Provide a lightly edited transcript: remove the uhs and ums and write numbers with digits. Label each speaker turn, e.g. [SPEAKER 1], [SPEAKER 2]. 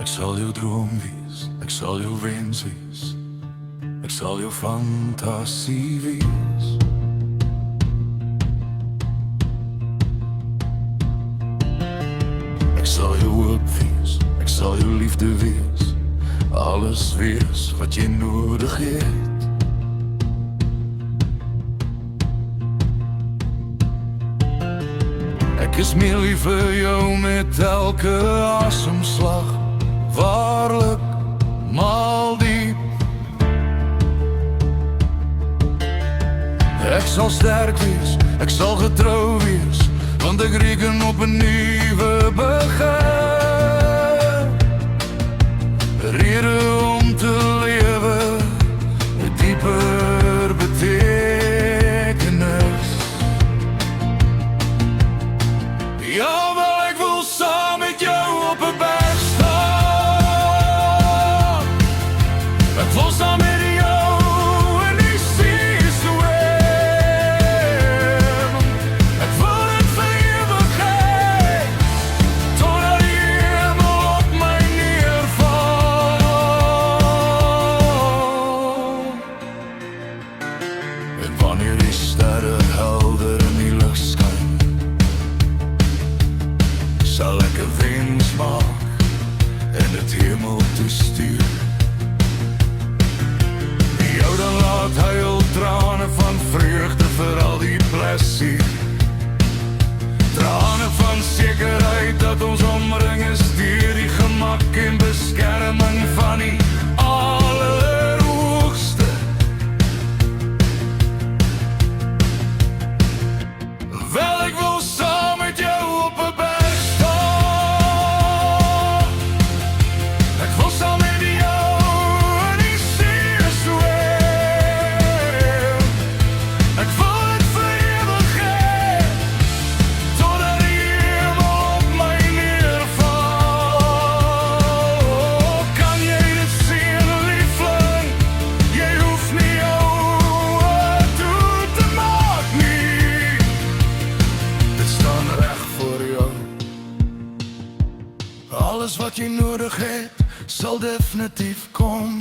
[SPEAKER 1] Ek sal jou droom wees, ek sal jou wens wees, ek sal jou fantasie wees. Ek sal jou hoop wees, ek sal jou liefde wees, alles wees wat jy nodig het. Ek is meer lief vir jou met elke asemslag, waarlik, maal diep. Ek sal sterk wees, ek sal getrou wees, want ek reken op 'n nuwe begin. Rede om te lewe, 'n dieper betekenis. Ja, wel ek wil saam met jou op 'n berg staan. Ek wil saam met jou in die see swem. Ek wil dit vir ewig hê, totdat die hemel op my neerval. En wanneer die sterre helder in die lig skyn, sal ek 'n wens maak en dit hemel toestuur. Jou dan laat huil trane van vreugde vir al die plesier. Trane van sekerheid dat ons omring is deur die gemak en beskerming van die Allerhoogste. Wel, ek wil saam met jou op 'n berg staan. Ek wil saam met jou in die see swem. Ek wil dit vir ewig hê, totdat die hemel op my neerval. Kan jy dit sien, liefling? Jy hoef nie jou oë toe te maak nie. Dit staan reg voor jou. Alles wat jy nodig het, sal definitief kom.